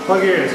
Plug your ears.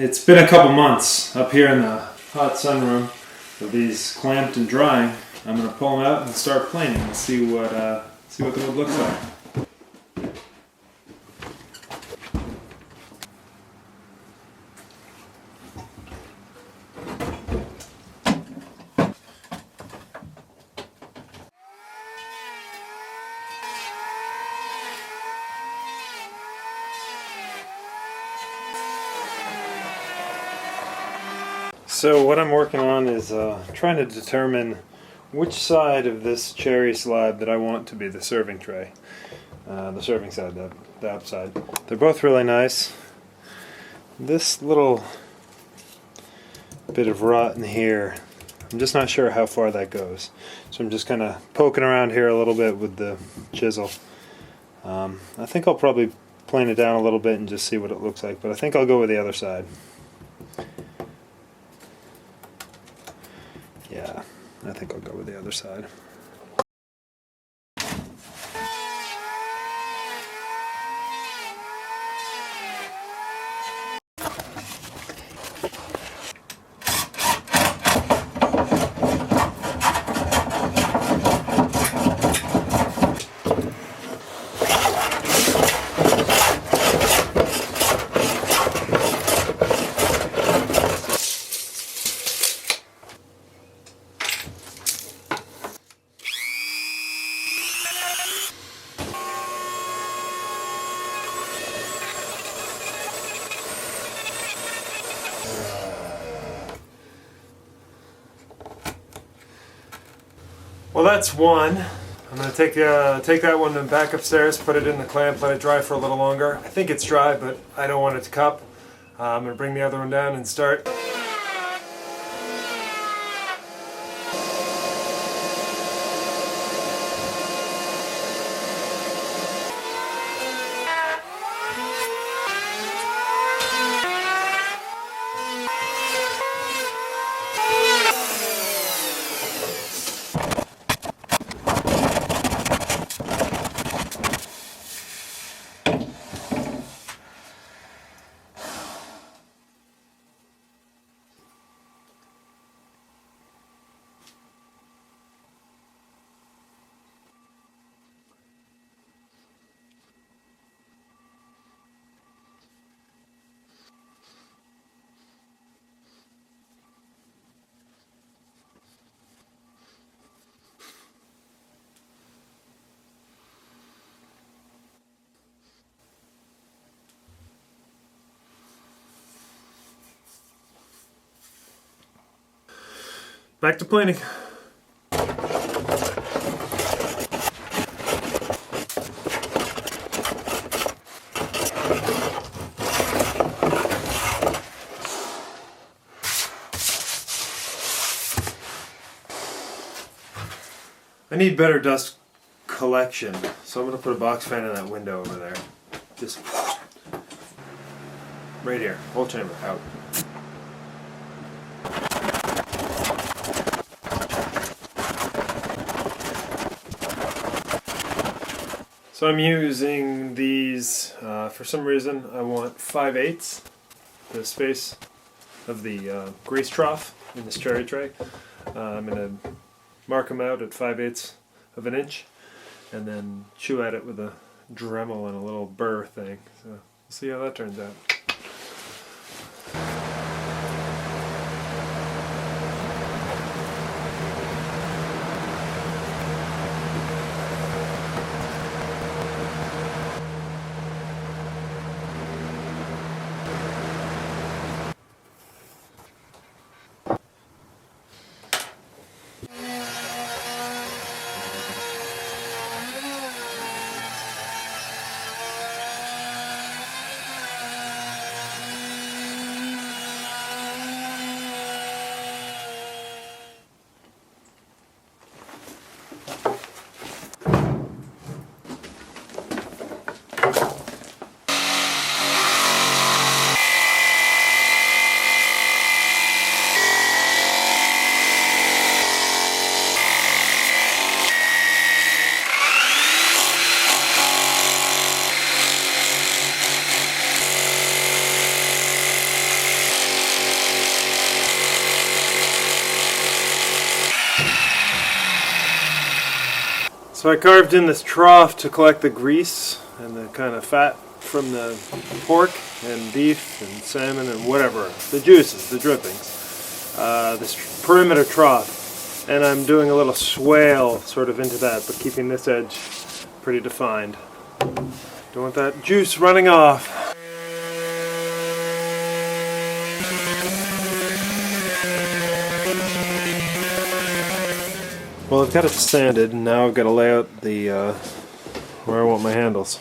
It's been a couple months up here in the hot sunroom with these clamped and drying. I'm going to pull them out and start planing and see what the wood looks like. So what I'm working on is trying to determine which side of this cherry slab that I want to be the serving tray. The serving side, the upside. They're both really nice. This little bit of rot in here, I'm just not sure how far that goes. So I'm just kind of poking around here a little bit with the chisel. I think I'll probably plane it down a little bit and just see what it looks like, but I think I'll go with the other side. Yeah, I think I'll go with the other side. Well, that's one. I'm going to take that one back upstairs, put it in the clamp, let it dry for a little longer. I think it's dry, but I don't want it to cup. I'm going to bring the other one down and start. Back to planing. I need better dust collection, so I'm going to put a box fan in that window over there. Just right here, whole chamber out. So I'm using these, for some reason I want 5/8 the space of the grease trough in this cherry tray. I'm going to mark them out at 5/8 of an inch and then chew at it with a Dremel and a little burr thing. So we'll see how that turns out. So I carved in this trough to collect the grease and the kind of fat from the pork and beef and salmon and whatever, the juices, the drippings. This perimeter trough, and I'm doing a little swale sort of into that, but keeping this edge pretty defined. Don't want that juice running off. Well, I've got it sanded, and now I've got to lay out the where I want my handles.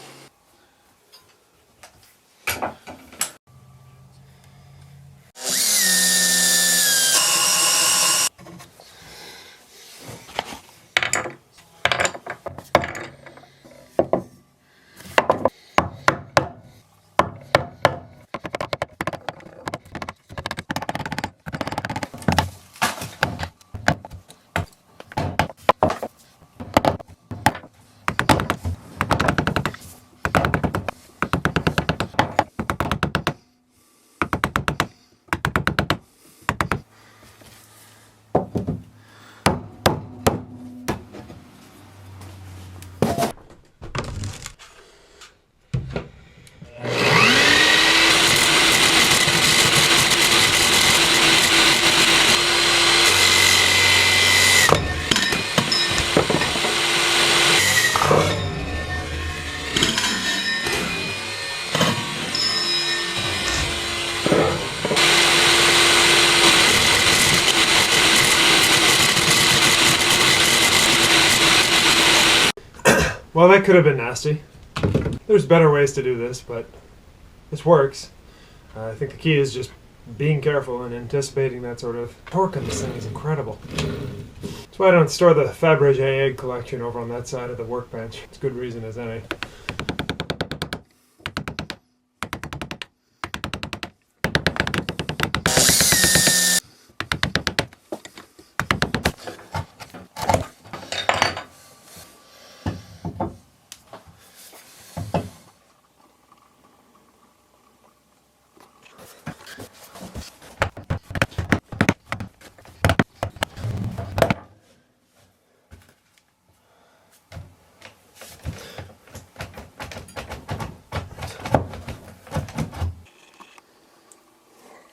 Well, that could have been nasty. There's better ways to do this, but this works. I think the key is just being careful and anticipating that sort of torque on this thing is incredible. That's why I don't store the Fabergé egg collection over on that side of the workbench. It's good reason as any.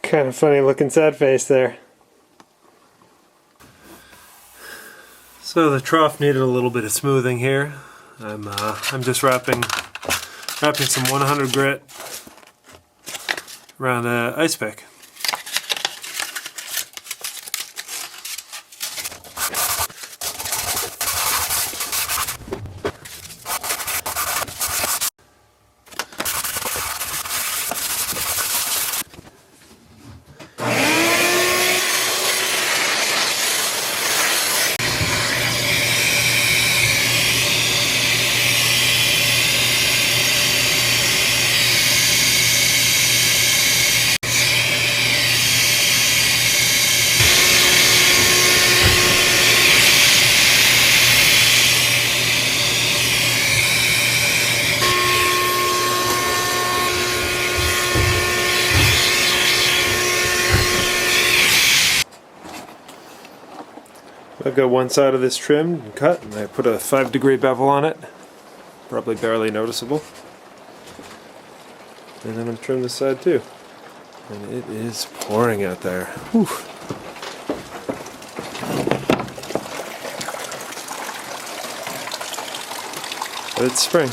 Kind of funny looking sad face there. So the trough needed a little bit of smoothing here. I'm just wrapping some 100 grit around the ice pick. I've got one side of this trimmed and cut, and I put a 5-degree bevel on it, probably barely noticeable. And then I'm trim this side too. And it is pouring out there. Whew. But it's spring.